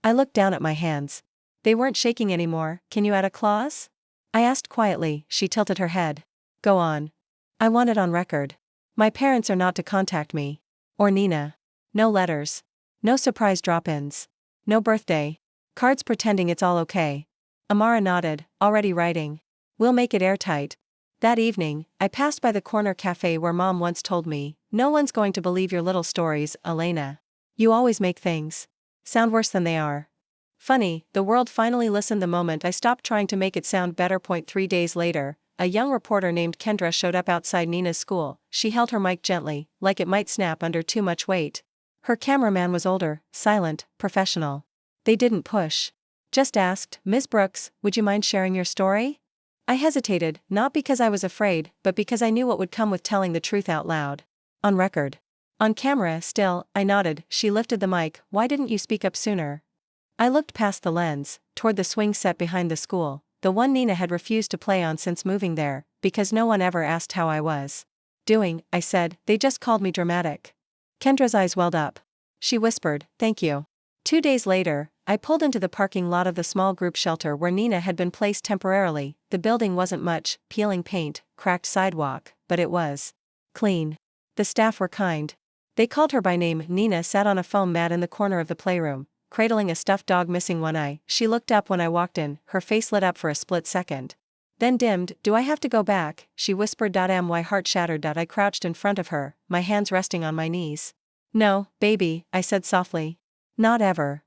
I looked down at my hands. They weren't shaking anymore. Can you add a clause? I asked quietly. She tilted her head. Go on. I want it on record. My parents are not to contact me. Or Nina. No letters. No surprise drop-ins. No birthday cards pretending it's all okay. Amara nodded, already writing. We'll make it airtight. That evening, I passed by the corner cafe where Mom once told me, no one's going to believe your little stories, Elena. You always make things sound worse than they are. Funny, the world finally listened the moment I stopped trying to make it sound better. 3 days later, a young reporter named Kendra showed up outside Nina's school. She held her mic gently, like it might snap under too much weight. Her cameraman was older, silent, professional. They didn't push. Just asked, Ms. Brooks, would you mind sharing your story? I hesitated, not because I was afraid, but because I knew what would come with telling the truth out loud. On record. On camera, still, I nodded. She lifted the mic. Why didn't you speak up sooner? I looked past the lens, toward the swing set behind the school, the one Nina had refused to play on since moving there, because no one ever asked how I was doing. I said, they just called me dramatic. Kendra's eyes welled up. She whispered, thank you. 2 days later, I pulled into the parking lot of the small group shelter where Nina had been placed temporarily. The building wasn't much, peeling paint, cracked sidewalk, but it was clean. The staff were kind. They called her by name. Nina sat on a foam mat in the corner of the playroom, cradling a stuffed dog missing one eye. She looked up when I walked in, her face lit up for a split second. Then dimmed. Do I have to go back? She whispered. My heart shattered. I crouched in front of her, my hands resting on my knees. No, baby, I said softly. Not ever.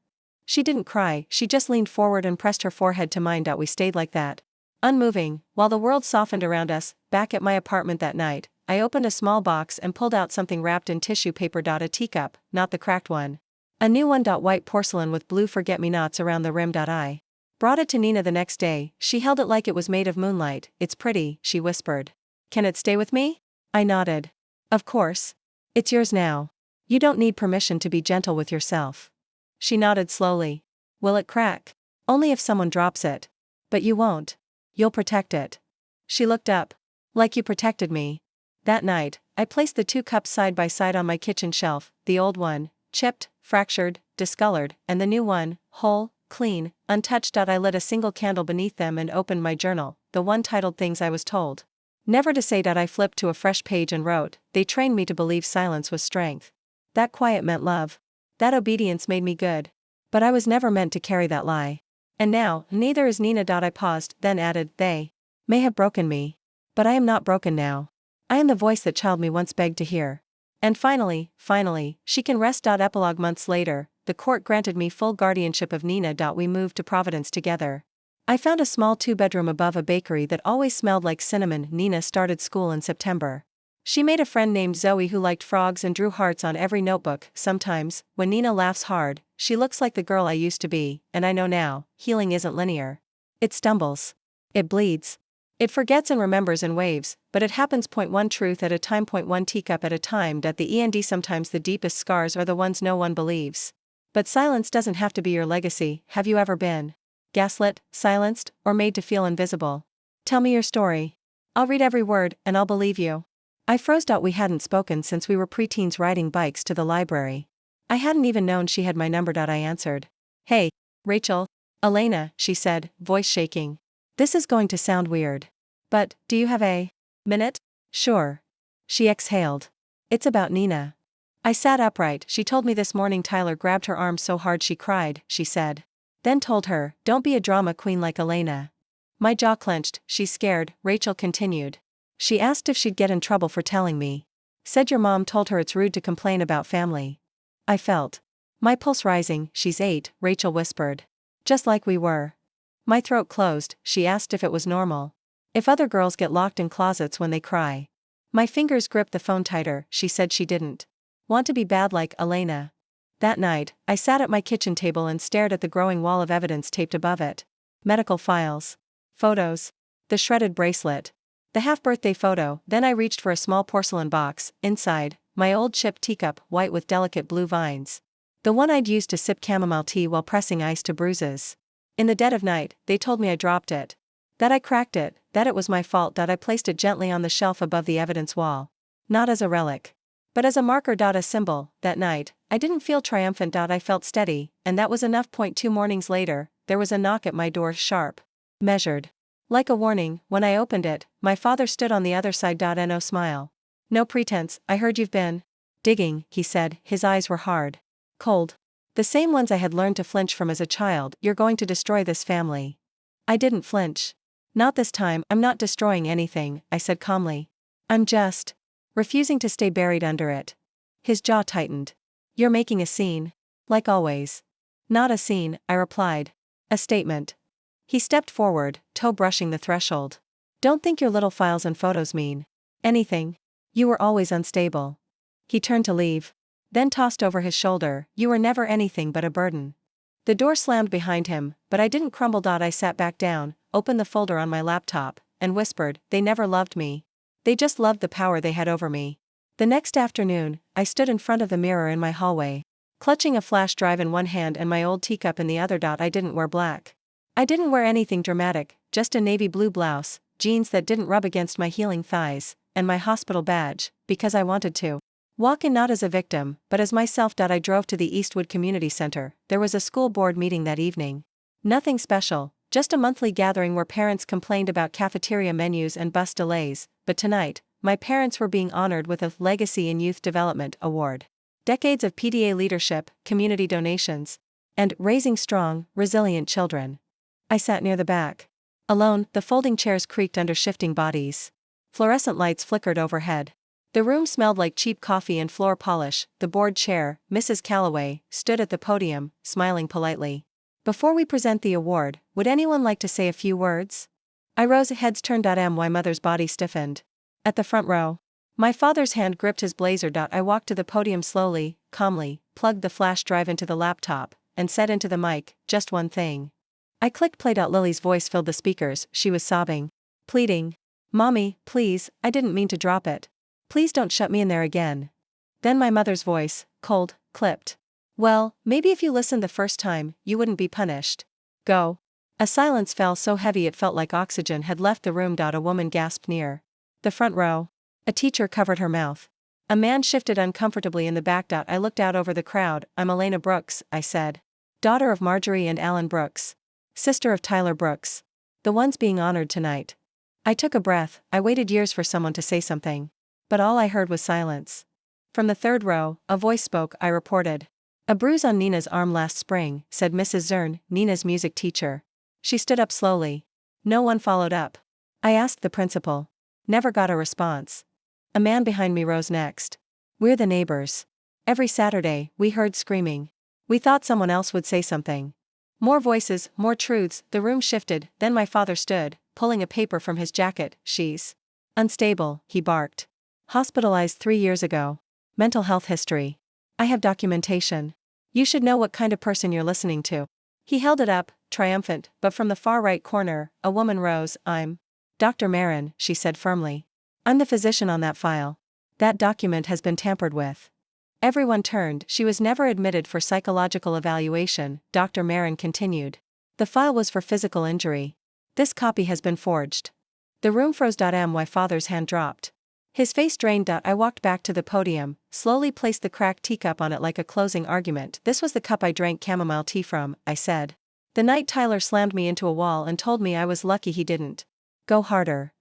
She didn't cry, she just leaned forward and pressed her forehead to mine. We stayed like that, unmoving, while the world softened around us. Back at my apartment that night, I opened a small box and pulled out something wrapped in tissue paper. A teacup, not the cracked one. A new one. White porcelain with blue forget-me-nots around the rim. I brought it to Nina the next day. She held it like it was made of moonlight. It's pretty, she whispered. Can it stay with me? I nodded. Of course. It's yours now. You don't need permission to be gentle with yourself. She nodded slowly. Will it crack? Only if someone drops it. But you won't. You'll protect it. She looked up. Like you protected me. That night, I placed the 2 cups side by side on my kitchen shelf, the old one, chipped, fractured, discolored, and the new one, whole, clean, untouched. I lit a single candle beneath them and opened my journal, the one titled Things I Was Told Never to Say. I flipped to a fresh page and wrote, they trained me to believe silence was strength. That quiet meant love. That obedience made me good. But I was never meant to carry that lie. And now, neither is Nina. I paused, then added, they may have broken me. But I am not broken now. I am the voice that child me once begged to hear. And finally, she can rest. Epilogue. Months later, the court granted me full guardianship of Nina. We moved to Providence together. I found a small 2-bedroom above a bakery that always smelled like cinnamon. Nina started school in September. She made a friend named Zoe who liked frogs and drew hearts on every notebook. Sometimes, when Nina laughs hard, she looks like the girl I used to be, and I know now, healing isn't linear. It stumbles. It bleeds. It forgets and remembers in waves, but it happens. 1 truth at a time. 1 teacup at a time. The end. Sometimes the deepest scars are the ones no one believes. But silence doesn't have to be your legacy. Have you ever been gaslit, silenced, or made to feel invisible? Tell me your story. I'll read every word, and I'll believe you. I froze. We hadn't spoken since we were preteens riding bikes to the library. I hadn't even known she had my number. I answered. Hey, Rachel. Elena, she said, voice shaking. This is going to sound weird. But, do you have a minute? Sure. She exhaled. It's about Nina. I sat upright. She told me this morning Tyler grabbed her arm so hard she cried, she said. Then told her, don't be a drama queen like Elena. My jaw clenched. She's scared, Rachel continued. She asked if she'd get in trouble for telling me. Said your mom told her it's rude to complain about family. I felt my pulse rising. She's 8, Rachel whispered. Just like we were. My throat closed. She asked if it was normal. If other girls get locked in closets when they cry. My fingers gripped the phone tighter. She said she didn't want to be bad like Elena. That night, I sat at my kitchen table and stared at the growing wall of evidence taped above it. Medical files. Photos. The shredded bracelet. The half-birthday photo. Then I reached for a small porcelain box. Inside, my old chipped teacup, white with delicate blue vines. The one I'd used to sip chamomile tea while pressing ice to bruises. In the dead of night, they told me I dropped it. That I cracked it, that it was my fault. I placed it gently on the shelf above the evidence wall. Not as a relic. But as a marker. A symbol. That night, I didn't feel triumphant. I felt steady, and that was enough. 2 mornings later, there was a knock at my door, sharp, measured, like a warning. When I opened it, my father stood on the other side. No smile. No pretense. I heard you've been digging, he said. His eyes were hard, cold. The same ones I had learned to flinch from as a child. You're going to destroy this family. I didn't flinch. Not this time. I'm not destroying anything, I said calmly. I'm just refusing to stay buried under it. His jaw tightened. You're making a scene. Like always. Not a scene, I replied. A statement. He stepped forward, toe brushing the threshold. Don't think your little files and photos mean anything. You were always unstable. He turned to leave. Then tossed over his shoulder, you were never anything but a burden. The door slammed behind him, but I didn't crumble. I sat back down, opened the folder on my laptop, and whispered, they never loved me. They just loved the power they had over me. The next afternoon, I stood in front of the mirror in my hallway, clutching a flash drive in one hand and my old teacup in the other. I didn't wear black. I didn't wear anything dramatic, just a navy blue blouse, jeans that didn't rub against my healing thighs, and my hospital badge, because I wanted to walk in not as a victim, but as myself. I drove to the Eastwood Community Center. There was a school board meeting that evening. Nothing special, just a monthly gathering where parents complained about cafeteria menus and bus delays, but tonight, my parents were being honored with a Legacy in Youth Development award. Decades of PDA leadership, community donations, and raising strong, resilient children. I sat near the back. Alone, the folding chairs creaked under shifting bodies. Fluorescent lights flickered overhead. The room smelled like cheap coffee and floor polish. The board chair, Mrs. Calloway, stood at the podium, smiling politely. Before we present the award, would anyone like to say a few words? I rose, heads turned. My mother's body stiffened. At the front row. My father's hand gripped his blazer. I walked to the podium slowly, calmly, plugged the flash drive into the laptop, and said into the mic, just one thing. I clicked play. Lily's voice filled the speakers. She was sobbing. Pleading. Mommy, please, I didn't mean to drop it. Please don't shut me in there again. Then my mother's voice, cold, clipped. Well, maybe if you listened the first time, you wouldn't be punished. Go. A silence fell so heavy it felt like oxygen had left the room. A woman gasped near the front row. A teacher covered her mouth. A man shifted uncomfortably in the back. I looked out over the crowd. I'm Elena Brooks, I said. Daughter of Marjorie and Alan Brooks. Sister of Tyler Brooks. The ones being honored tonight. I took a breath. I waited years for someone to say something. But all I heard was silence. From the third row, a voice spoke. I reported. A bruise on Nina's arm last spring, said Mrs. Zern, Nina's music teacher. She stood up slowly. No one followed up. I asked the principal. Never got a response. A man behind me rose next. We're the neighbors. Every Saturday, we heard screaming. We thought someone else would say something. More voices, more truths. The room shifted. Then my father stood, pulling a paper from his jacket. She's unstable, he barked. Hospitalized 3 years ago. Mental health history. I have documentation. You should know what kind of person you're listening to. He held it up, triumphant, but from the far right corner, a woman rose. I'm Dr. Marin, she said firmly. I'm the physician on that file. That document has been tampered with. Everyone turned. She was never admitted for psychological evaluation, Dr. Marin continued. The file was for physical injury. This copy has been forged. The room froze. My father's hand dropped. His face drained. I walked back to the podium, slowly placed the cracked teacup on it like a closing argument. This was the cup I drank chamomile tea from, I said. The night Tyler slammed me into a wall and told me I was lucky he didn't go harder.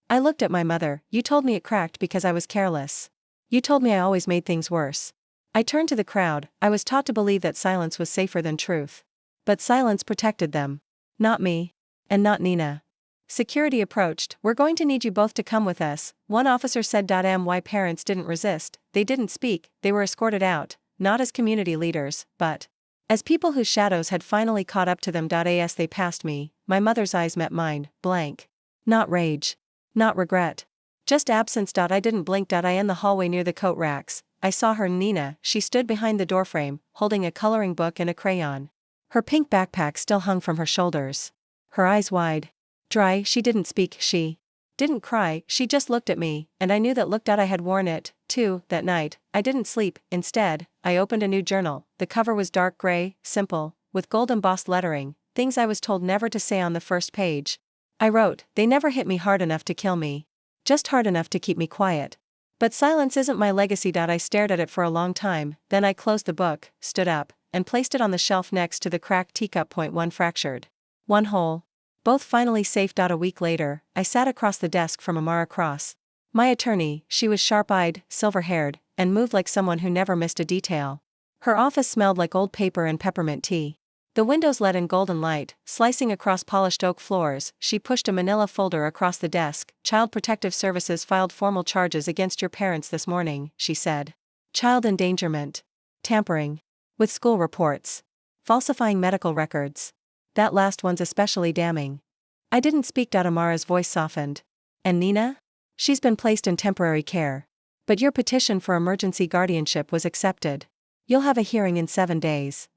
I looked at my mother. You told me it cracked because I was careless. You told me I always made things worse. I turned to the crowd. I was taught to believe that silence was safer than truth. But silence protected them. Not me. And not Nina. Security approached. We're going to need you both to come with us, one officer said. My parents didn't resist, they didn't speak, they were escorted out, not as community leaders, but as people whose shadows had finally caught up to them. As they passed me, my mother's eyes met mine, blank. Not rage. Not regret. Just absence. I didn't blink. I in the hallway near the coat racks, I saw her, Nina. She stood behind the doorframe, holding a coloring book and a crayon. Her pink backpack still hung from her shoulders. Her eyes wide. Dry. She didn't speak. She didn't cry. She just looked at me, and I knew that look. I had worn it, too, that night. I didn't sleep. Instead, I opened a new journal. The cover was dark gray, simple, with gold embossed lettering, things I was told never to say on the first page. I wrote, they never hit me hard enough to kill me. Just hard enough to keep me quiet. But silence isn't my legacy. I stared at it for a long time, then I closed the book, stood up, and placed it on the shelf next to the cracked teacup. Point one fractured. One hole. Both finally safe. A week later, I sat across the desk from Amara Cross. My attorney. She was sharp-eyed, silver-haired, and moved like someone who never missed a detail. Her office smelled like old paper and peppermint tea. The windows let in golden light, slicing across polished oak floors. She pushed a manila folder across the desk. Child Protective Services filed formal charges against your parents this morning, she said. Child endangerment. Tampering with school reports. Falsifying medical records. That last one's especially damning. I didn't speak. Amara's voice softened. And Nina? She's been placed in temporary care. But your petition for emergency guardianship was accepted. You'll have a hearing in 7 days.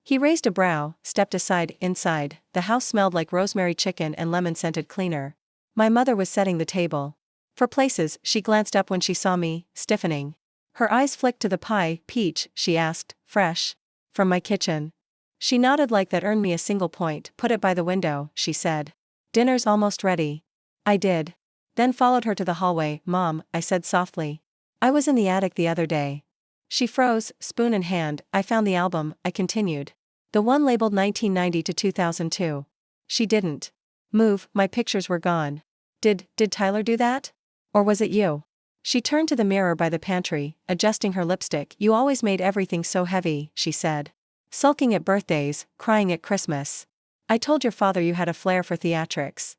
He raised a brow, stepped aside. Inside, the house smelled like rosemary chicken and lemon-scented cleaner. My mother was setting the table. For places, she glanced up when she saw me, stiffening. Her eyes flicked to the pie. Peach, she asked, fresh? From my kitchen. She nodded. Like that earned me a single point. Put it by the window, she said. Dinner's almost ready. I did. Then followed her to the hallway. Mom, I said softly. I was in the attic the other day. She froze, spoon in hand. I found the album, I continued. The one labeled 1990 to 2002. She didn't move. My pictures were gone. Did Tyler do that? Or was it you? She turned to the mirror by the pantry, adjusting her lipstick. You always made everything so heavy, she said. Sulking at birthdays, crying at Christmas. I told your father you had a flair for theatrics.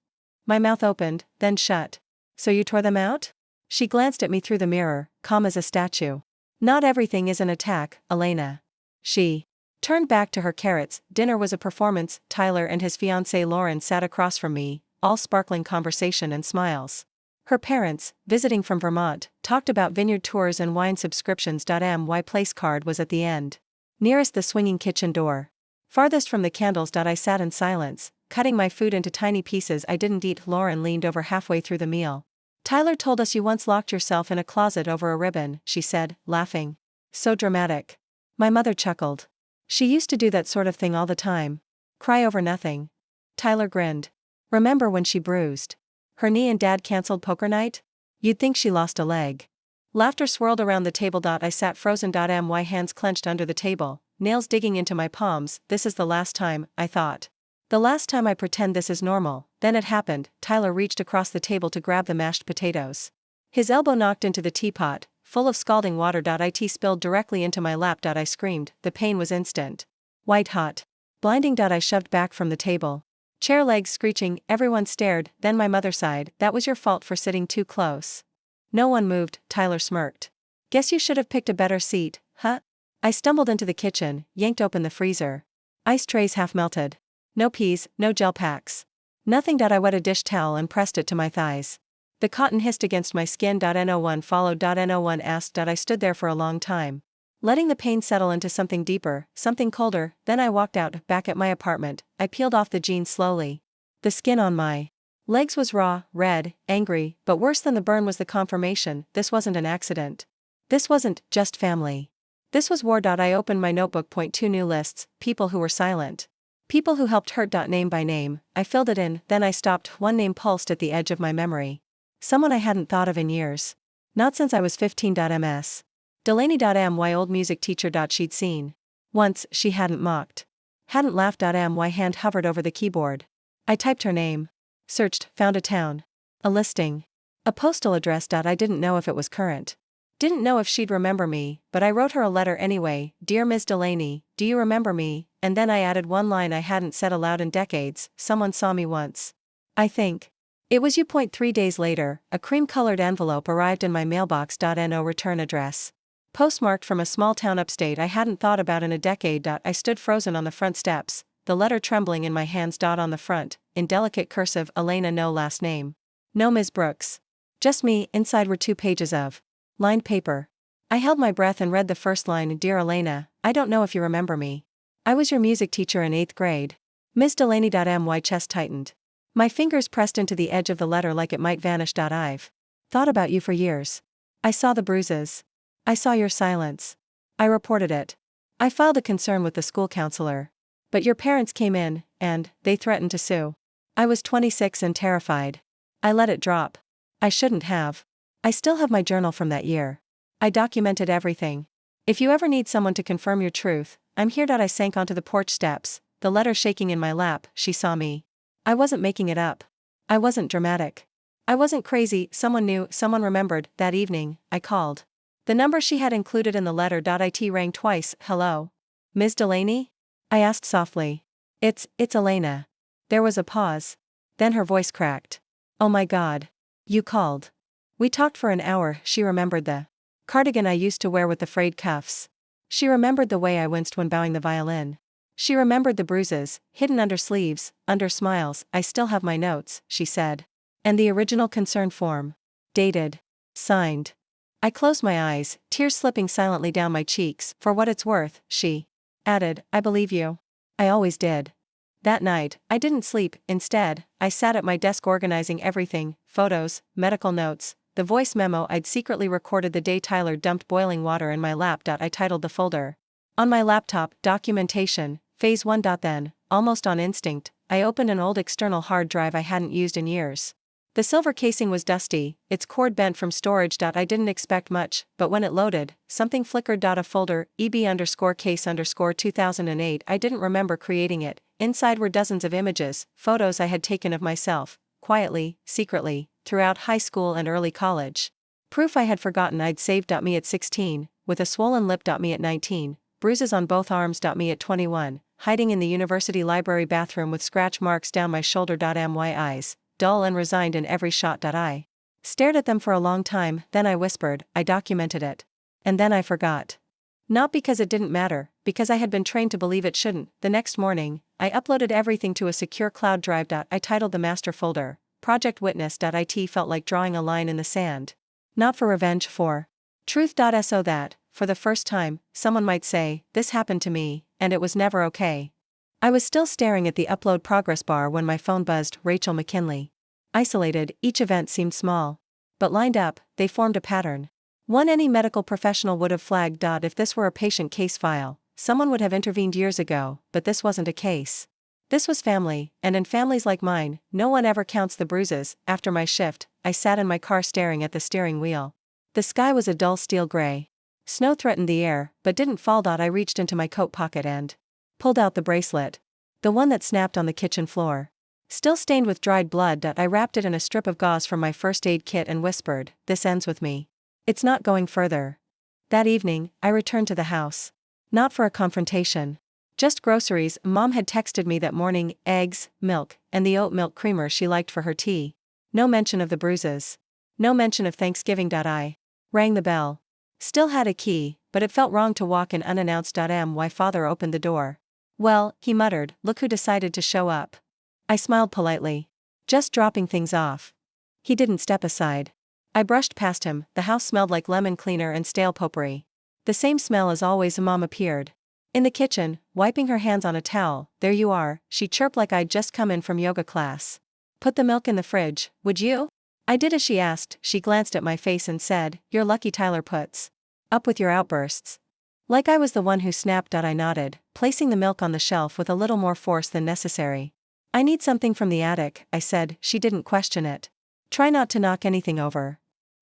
My mouth opened, then shut. So you tore them out? She glanced at me through the mirror, calm as a statue. Not everything is an attack, Elena. She turned back to her carrots. Dinner was a performance. Tyler and his fiancée Lauren sat across from me, all sparkling conversation and smiles. Her parents, visiting from Vermont, talked about vineyard tours and wine subscriptions. My place card was at the end. Nearest the swinging kitchen door. Farthest from the candles. I sat in silence, cutting my food into tiny pieces I didn't eat. Lauren leaned over halfway through the meal. Tyler told us you once locked yourself in a closet over a ribbon, she said, laughing. So dramatic. My mother chuckled. She used to do that sort of thing all the time. Cry over nothing. Tyler grinned. Remember when she bruised her knee and Dad canceled poker night? You'd think she lost a leg. Laughter swirled around the table. I sat frozen. My hands clenched under the table, nails digging into my palms. This is the last time, I thought. The last time I pretend this is normal. Then it happened. Tyler reached across the table to grab the mashed potatoes. His elbow knocked into the teapot, full of scalding water. It spilled directly into my lap. I screamed. The pain was instant. White hot. Blinding. I shoved back from the table. Chair legs screeching. Everyone stared. Then my mother sighed. That was your fault for sitting too close. No one moved. Tyler smirked. Guess you should have picked a better seat, huh? I stumbled into the kitchen, yanked open the freezer. Ice trays half melted. No peas, no gel packs. Nothing. I wet a dish towel and pressed it to my thighs. The cotton hissed against my skin. No one followed. No one asked. I stood there for a long time, letting the pain settle into something deeper, something colder. Then I walked out, back at my apartment. I peeled off the jeans slowly. The skin on my legs was raw, red, angry, but worse than the burn was the confirmation. This wasn't an accident. This wasn't just family. This was war. I opened my notebook. 2 new lists, people who were silent. People who helped hurt. Name by name, I filled it in, then I stopped. One name pulsed at the edge of my memory. Someone I hadn't thought of in years. Not since I was 15. Ms. Delaney. My old music teacher. She'd seen. Once, she hadn't mocked. Hadn't laughed. My hand hovered over the keyboard. I typed her name. Searched, found a town. A listing. A postal address. I didn't know if it was current. Didn't know if she'd remember me, but I wrote her a letter anyway. Dear Ms. Delaney, do you remember me? And then I added one line I hadn't said aloud in decades. Someone saw me once. I think it was you. 3 days later, a cream-colored envelope arrived in my mailbox. No return address. Postmarked from a small town upstate I hadn't thought about in a decade. I stood frozen on the front steps, the letter trembling in my hands. On the front, in delicate cursive, Elena. No last name. No Ms. Brooks. Just me. Inside were 2 pages of lined paper. I held my breath and read the first line. Dear Elena, I don't know if you remember me. I was your music teacher in 8th grade. Ms. Delaney. My chest tightened. My fingers pressed into the edge of the letter like it might vanish. I've thought about you for years. I saw the bruises. I saw your silence. I reported it. I filed a concern with the school counselor. But your parents came in, and they threatened to sue. I was 26 and terrified. I let it drop. I shouldn't have. I still have my journal from that year. I documented everything. If you ever need someone to confirm your truth, I'm here. I sank onto the porch steps, the letter shaking in my lap. She saw me. I wasn't making it up. I wasn't dramatic. I wasn't crazy. Someone knew, someone remembered. That evening, I called. The number she had included in the letter. It rang twice. Hello? Ms. Delaney? I asked softly. It's Elena. There was a pause. Then her voice cracked. Oh my God. You called. We talked for an hour. She remembered the cardigan I used to wear with the frayed cuffs. She remembered the way I winced when bowing the violin. She remembered the bruises, hidden under sleeves, under smiles. I still have my notes, she said. And the original concern form. Dated. Signed. I closed my eyes, tears slipping silently down my cheeks. For what it's worth, she added, I believe you. I always did. That night, I didn't sleep. Instead, I sat at my desk organizing everything: photos, medical notes, the voice memo I'd secretly recorded the day Tyler dumped boiling water in my lap. I titled the folder. On my laptop, Documentation, Phase 1. Then, almost on instinct, I opened an old external hard drive I hadn't used in years. The silver casing was dusty, its cord bent from storage. I didn't expect much, but when it loaded, something flickered. A folder, EB_case_2008. I didn't remember creating it. Inside were dozens of images, photos I had taken of myself, quietly, secretly, throughout high school and early college. Proof I had forgotten I'd saved. Me at 16, with a swollen lip. Me at 19, bruises on both arms. Me at 21, hiding in the university library bathroom with scratch marks down my shoulder. My eyes, dull and resigned in every shot. I stared at them for a long time, then I whispered, I documented it. And then I forgot. Not because it didn't matter, because I had been trained to believe it shouldn't. The next morning, I uploaded everything to a secure cloud drive. I titled the master folder, Project Witness. It felt like drawing a line in the sand. Not for revenge, for truth. So that, for the first time, someone might say, this happened to me, and it was never okay. I was still staring at the upload progress bar when my phone buzzed. Rachel McKinley. Isolated, each event seemed small. But lined up, they formed a pattern. One any medical professional would have flagged. If this were a patient case file, someone would have intervened years ago, but this wasn't a case. This was family, and in families like mine, no one ever counts the bruises. After my shift, I sat in my car staring at the steering wheel. The sky was a dull steel gray. Snow threatened the air, but didn't fall. I reached into my coat pocket and pulled out the bracelet. The one that snapped on the kitchen floor. Still stained with dried blood. I wrapped it in a strip of gauze from my first aid kit and whispered, this ends with me. It's not going further. That evening, I returned to the house. Not for a confrontation. Just groceries. Mom had texted me that morning, eggs, milk, and the oat milk creamer she liked for her tea. No mention of the bruises. No mention of Thanksgiving. I rang the bell. Still had a key, but it felt wrong to walk in unannounced. My father opened the door. Well, he muttered, look who decided to show up. I smiled politely. Just dropping things off. He didn't step aside. I brushed past him. The house smelled like lemon cleaner and stale potpourri. The same smell as always. Mom appeared. In the kitchen, wiping her hands on a towel. There you are, she chirped like I'd just come in from yoga class. Put the milk in the fridge, would you? I did as she asked. She glanced at my face and said, you're lucky Tyler puts up with your outbursts. Like I was the one who snapped. I nodded, placing the milk on the shelf with a little more force than necessary. I need something from the attic, I said. She didn't question it. Try not to knock anything over.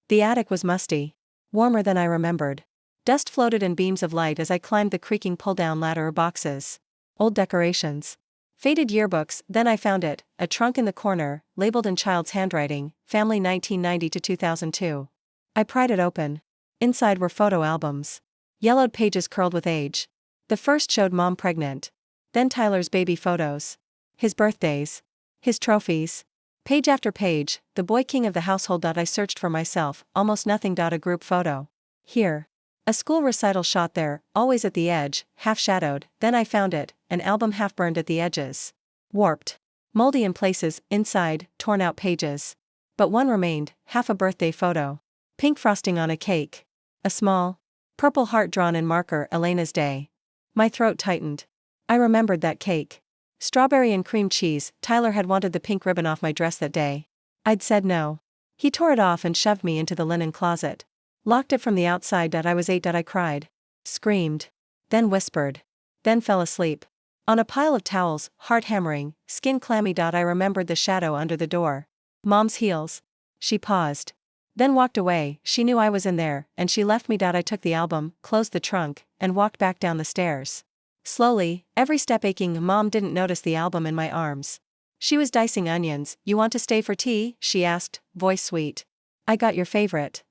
The attic was musty. Warmer than I remembered. Dust floated in beams of light as I climbed the creaking pull-down ladder. Boxes. Old decorations. Faded yearbooks. Then I found it, a trunk in the corner, labeled in child's handwriting, Family 1990 to 2002. I pried it open. Inside were photo albums. Yellowed pages curled with age. The first showed Mom pregnant. Then Tyler's baby photos. His birthdays. His trophies. Page after page, the boy king of the household. I searched for myself, almost nothing. A group photo. Here. A school recital shot there, always at the edge, half shadowed. Then I found it, an album half burned at the edges. Warped. Moldy in places, inside, torn out pages. But one remained, half a birthday photo. Pink frosting on a cake. A small purple heart drawn in marker. Elena's day. My throat tightened. I remembered that cake. Strawberry and cream cheese. Tyler had wanted the pink ribbon off my dress that day. I'd said no. He tore it off and shoved me into the linen closet. Locked it from the outside. I was 8. I cried. Screamed. Then whispered. Then fell asleep. On a pile of towels, heart hammering, skin clammy. I remembered the shadow under the door. Mom's heels. She paused. Then walked away. She knew I was in there, and she left me. I took the album, closed the trunk, and walked back down the stairs. Slowly, every step aching. Mom didn't notice the album in my arms. She was dicing onions. You want to stay for tea? She asked, voice sweet. I got your favorite.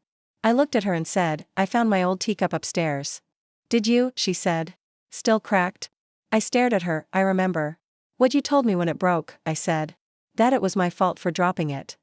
I looked at her and said, I found my old teacup upstairs. Did you? She said. Still cracked? I stared at her. I remember. What you told me when it broke, I said. That it was my fault for dropping it.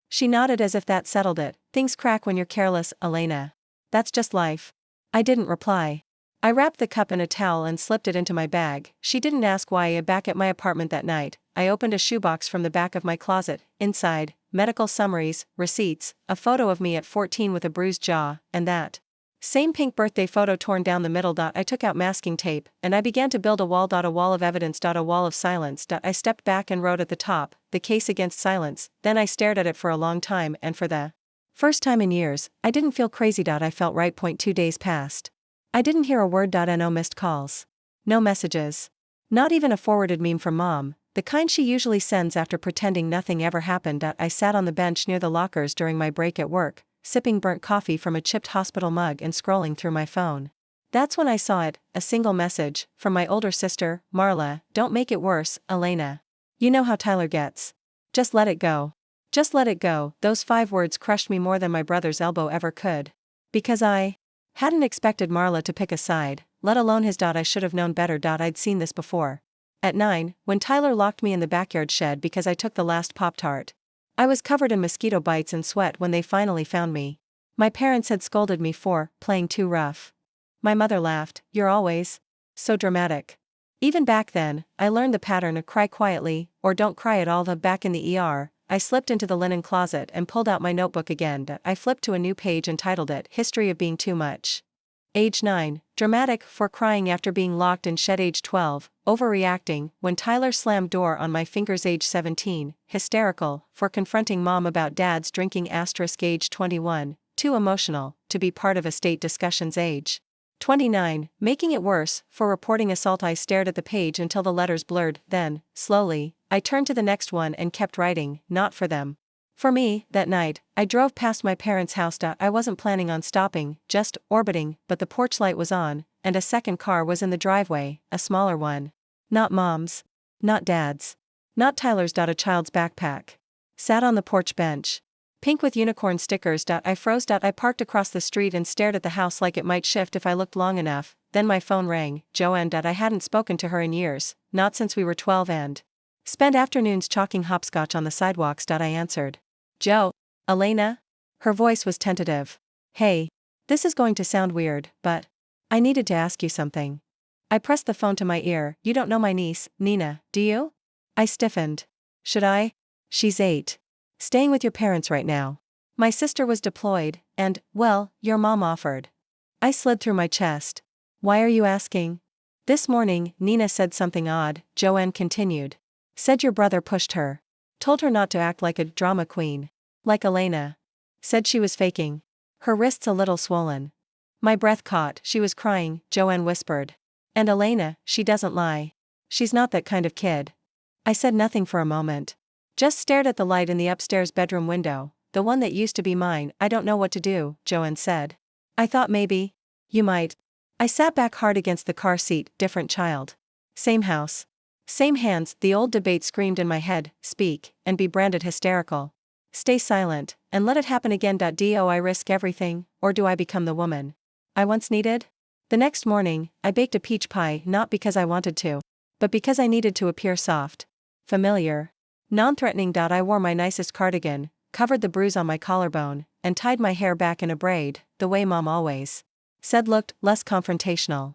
She nodded as if that settled it. Things crack when you're careless, Elena. That's just life. I didn't reply. I wrapped the cup in a towel and slipped it into my bag. She didn't ask why. Back at my apartment that night, I opened a shoebox from the back of my closet. Inside, medical summaries, receipts, a photo of me at 14 with a bruised jaw, and that same pink birthday photo torn down the middle. I took out masking tape, and I began to build a wall. A wall of evidence. A wall of silence. I stepped back and wrote at the top, the case against silence. Then I stared at it for a long time, and for the first time in years, I didn't feel crazy. I felt right. 2 days passed. I didn't hear a word. No missed calls. No messages. Not even a forwarded meme from Mom, the kind she usually sends after pretending nothing ever happened. I sat on the bench near the lockers during my break at work, sipping burnt coffee from a chipped hospital mug and scrolling through my phone. That's when I saw it, a single message, from my older sister, Marla. Don't make it worse, Elena. You know how Tyler gets. Just let it go. Just let it go. Those 5 words crushed me more than my brother's elbow ever could. Because I hadn't expected Marla to pick a side, let alone his. I should have known better. I'd seen this before. At 9, when Tyler locked me in the backyard shed because I took the last Pop-Tart. I was covered in mosquito bites and sweat when they finally found me. My parents had scolded me for playing too rough. My mother laughed, you're always so dramatic. Even back then, I learned the pattern of cry quietly, or don't cry at all. Back in the ER, I slipped into the linen closet and pulled out my notebook again. I flipped to a new page and titled it, History of Being Too Much. Age 9, dramatic, for crying after being locked in shed. Age 12, overreacting, when Tyler slammed door on my fingers. Age 17, hysterical, for confronting Mom about Dad's drinking. Age 21, too emotional, to be part of estate discussions. Age 29, making it worse, for reporting assault. I stared at the page until the letters blurred, then, slowly, I turned to the next one and kept writing, not for them. For me. That night, I drove past my parents' house. I wasn't planning on stopping, just orbiting, but the porch light was on, and a second car was in the driveway, a smaller one. Not Mom's. Not Dad's. Not Tyler's. A child's backpack sat on the porch bench. Pink with unicorn stickers. I froze. I parked across the street and stared at the house like it might shift if I looked long enough. Then my phone rang. Joanne. I hadn't spoken to her in years, not since we were 12 and spent afternoons chalking hopscotch on the sidewalks. I answered. Joe. Elena? Her voice was tentative. Hey. This is going to sound weird, but I needed to ask you something. I pressed the phone to my ear. You don't know my niece, Nina, do you? I stiffened. Should I? She's 8. Staying with your parents right now. My sister was deployed, and, well, your mom offered. I slid through my chest. Why are you asking? This morning, Nina said something odd, Joanne continued. Said your brother pushed her. Told her not to act like a drama queen. Like Elena. Said she was faking. Her wrists a little swollen. My breath caught. She was crying, Joanne whispered. And Elena, she doesn't lie. She's not that kind of kid. I said nothing for a moment. Just stared at the light in the upstairs bedroom window, the one that used to be mine. I don't know what to do, Joanne said. I thought maybe you might. I sat back hard against the car seat, different child. Same house. Same hands. The old debate screamed in my head, speak, and be branded hysterical. Stay silent, and let it happen again. Do I risk everything, or do I become the woman I once needed? The next morning, I baked a peach pie, not because I wanted to, but because I needed to appear soft, familiar, non-threatening. I wore my nicest cardigan, covered the bruise on my collarbone, and tied my hair back in a braid, the way Mom always said looked less confrontational.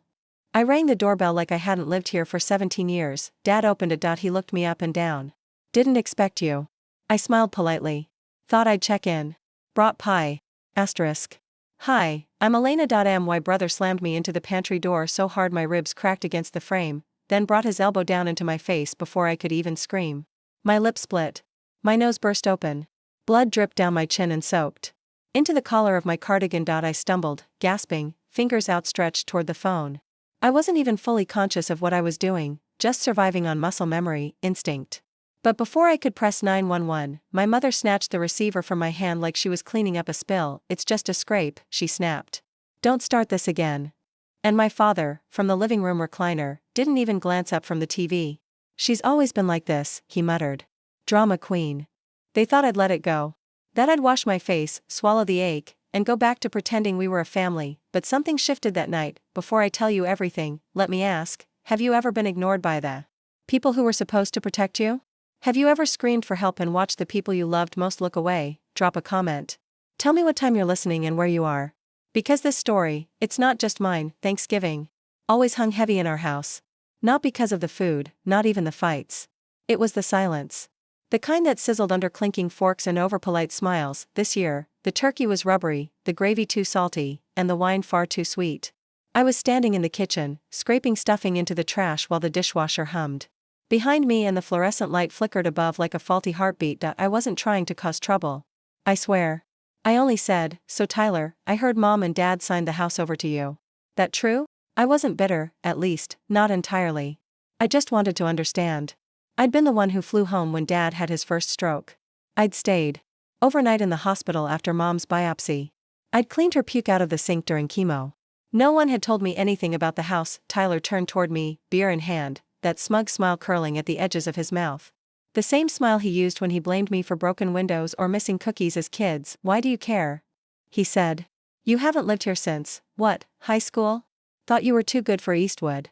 I rang the doorbell like I hadn't lived here for 17 years. Dad opened it. He looked me up and down. Didn't expect you. I smiled politely. Thought I'd check in. Brought pie. Asterisk. Hi, I'm Elena. My brother slammed me into the pantry door so hard my ribs cracked against the frame, then brought his elbow down into my face before I could even scream. My lip split. My nose burst open. Blood dripped down my chin and soaked into the collar of my cardigan. I stumbled, gasping, fingers outstretched toward the phone. I wasn't even fully conscious of what I was doing, just surviving on muscle memory, instinct. But before I could press 911, my mother snatched the receiver from my hand like she was cleaning up a spill. It's just a scrape, she snapped. Don't start this again. And my father, from the living room recliner, didn't even glance up from the TV. She's always been like this, he muttered. Drama queen. They thought I'd let it go. That I'd wash my face, swallow the ache, and go back to pretending we were a family, but something shifted that night. Before I tell you everything, let me ask, have you ever been ignored by the people who were supposed to protect you? Have you ever screamed for help and watched the people you loved most look away? Drop a comment. Tell me what time you're listening and where you are. Because this story, it's not just mine. Thanksgiving always hung heavy in our house. Not because of the food, not even the fights. It was the silence. The kind that sizzled under clinking forks and over-polite smiles. This year, the turkey was rubbery, the gravy too salty, and the wine far too sweet. I was standing in the kitchen, scraping stuffing into the trash while the dishwasher hummed. Behind me and the fluorescent light flickered above like a faulty heartbeat. I wasn't trying to cause trouble. I swear. I only said, so Tyler, I heard Mom and Dad signed the house over to you. That true? I wasn't bitter, at least, not entirely. I just wanted to understand. I'd been the one who flew home when Dad had his first stroke. I'd stayed overnight in the hospital after Mom's biopsy. I'd cleaned her puke out of the sink during chemo. No one had told me anything about the house. Tyler turned toward me, beer in hand, that smug smile curling at the edges of his mouth. The same smile he used when he blamed me for broken windows or missing cookies as kids. Why do you care? He said. You haven't lived here since, what, high school? Thought you were too good for Eastwood.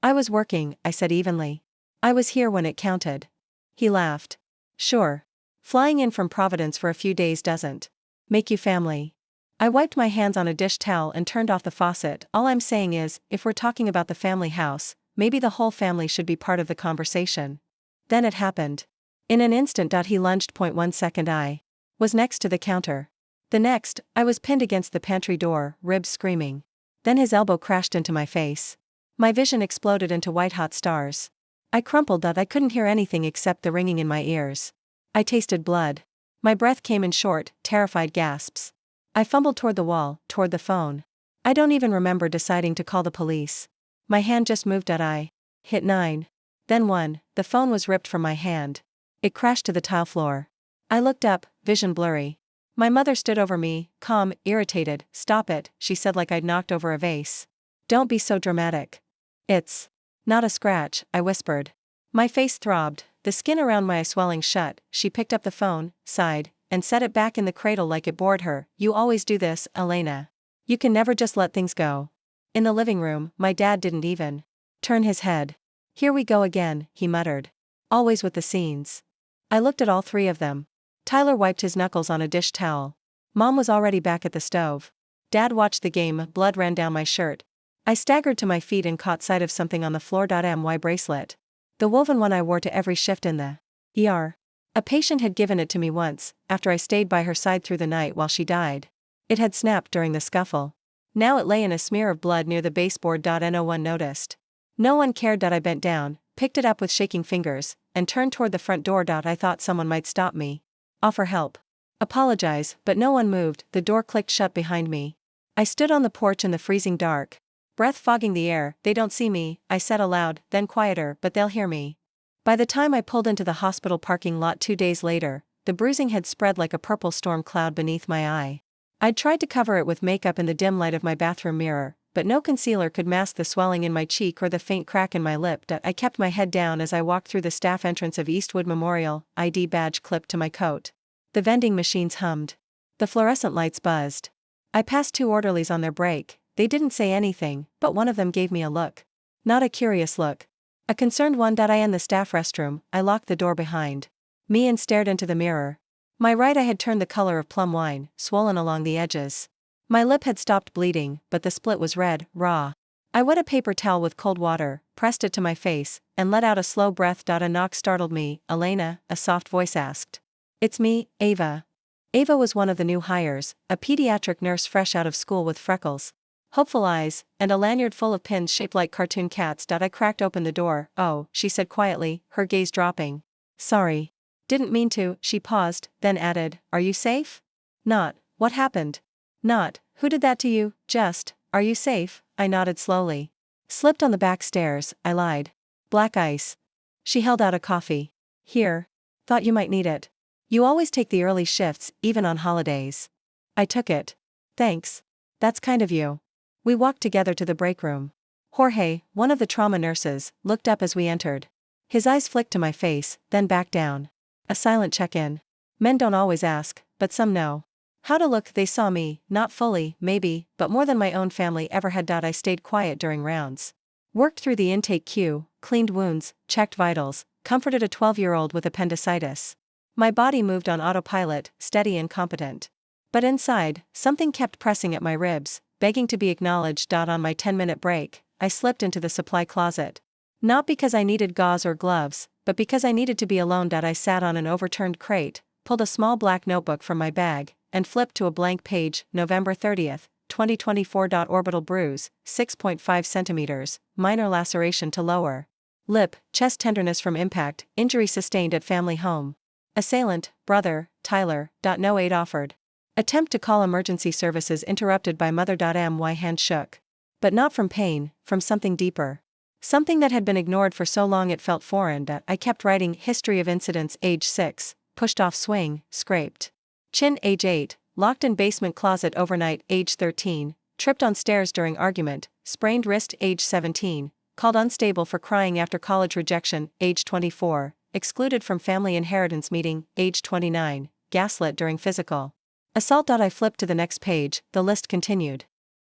I was working, I said evenly. I was here when it counted. He laughed. Sure. Flying in from Providence for a few days doesn't make you family. I wiped my hands on a dish towel and turned off the faucet. All I'm saying is, if we're talking about the family house, maybe the whole family should be part of the conversation. Then it happened. In an instant. He lunged. 1 second. I was next to the counter. The next, I was pinned against the pantry door, ribs screaming. Then his elbow crashed into my face. My vision exploded into white-hot stars. I crumpled. I couldn't hear anything except the ringing in my ears. I tasted blood. My breath came in short, terrified gasps. I fumbled toward the wall, toward the phone. I don't even remember deciding to call the police. My hand just moved. I hit 9. Then 1. The phone was ripped from my hand. It crashed to the tile floor. I looked up, vision blurry. My mother stood over me, calm, irritated. Stop it, she said like I'd knocked over a vase. Don't be so dramatic. It's not a scratch, I whispered. My face throbbed, the skin around my eye swelling shut. She picked up the phone, sighed, and set it back in the cradle like it bored her. You always do this, Elena. You can never just let things go. In the living room, my dad didn't even turn his head. Here we go again, he muttered. Always with the scenes. I looked at all three of them. Tyler wiped his knuckles on a dish towel. Mom was already back at the stove. Dad watched the game. Blood ran down my shirt. I staggered to my feet and caught sight of something on the floor. My bracelet. The woven one I wore to every shift in the ER. A patient had given it to me once, after I stayed by her side through the night while she died. It had snapped during the scuffle. Now it lay in a smear of blood near the baseboard. No one noticed. No one cared. I bent down, picked it up with shaking fingers, and turned toward the front door. I thought someone might stop me. Offer help. Apologize, but no one moved. The door clicked shut behind me. I stood on the porch in the freezing dark. Breath fogging the air. They don't see me, I said aloud, then quieter, but they'll hear me. By the time I pulled into the hospital parking lot 2 days later, the bruising had spread like a purple storm cloud beneath my eye. I'd tried to cover it with makeup in the dim light of my bathroom mirror, but no concealer could mask the swelling in my cheek or the faint crack in my lip. I kept my head down as I walked through the staff entrance of Eastwood Memorial, ID badge clipped to my coat. The vending machines hummed. The fluorescent lights buzzed. I passed 2 orderlies on their break. They didn't say anything, but one of them gave me a look. Not a curious look. A concerned one. I in the staff restroom. I locked the door behind me and stared into the mirror. My right eye had turned the color of plum wine, swollen along the edges. My lip had stopped bleeding, but the split was red, raw. I wet a paper towel with cold water, pressed it to my face, and let out a slow breath. A knock startled me. Elena, a soft voice asked. It's me, Ava. Ava was one of the new hires, a pediatric nurse fresh out of school with freckles, hopeful eyes, and a lanyard full of pins shaped like cartoon cats. I cracked open the door. Oh, she said quietly, her gaze dropping. Sorry. Didn't mean to. She paused, then added, are you safe? Not, what happened? Not, who did that to you? Just, are you safe? I nodded slowly. Slipped on the back stairs, I lied. Black ice. She held out a coffee. Here. Thought you might need it. You always take the early shifts, even on holidays. I took it. Thanks. That's kind of you. We walked together to the break room. Jorge, one of the trauma nurses, looked up as we entered. His eyes flicked to my face, then back down. A silent check-in. Men don't always ask, but some know. How to look. They saw me, not fully, maybe, but more than my own family ever had. I stayed quiet during rounds. Worked through the intake queue, cleaned wounds, checked vitals, comforted a 12-year-old with appendicitis. My body moved on autopilot, steady and competent. But inside, something kept pressing at my ribs, begging to be acknowledged. On my 10-minute break, I slipped into the supply closet. Not because I needed gauze or gloves, but because I needed to be alone. I sat on an overturned crate, pulled a small black notebook from my bag, and flipped to a blank page. November 30th, 2024. Orbital bruise, 6.5 centimeters, minor laceration to lower lip, chest tenderness from impact, injury sustained at family home. Assailant, brother, Tyler. No aid offered. Attempt to call emergency services interrupted by mother. My hand shook. But not from pain, from something deeper. Something that had been ignored for so long it felt foreign. I kept writing. History of incidents. Age 6, pushed off swing, scraped chin. Age 8, locked in basement closet overnight. Age 13, tripped on stairs during argument, sprained wrist. Age 17, called unstable for crying after college rejection. Age 24, excluded from family inheritance meeting. Age 29, gaslit during physical assault. I flipped to the next page. The list continued.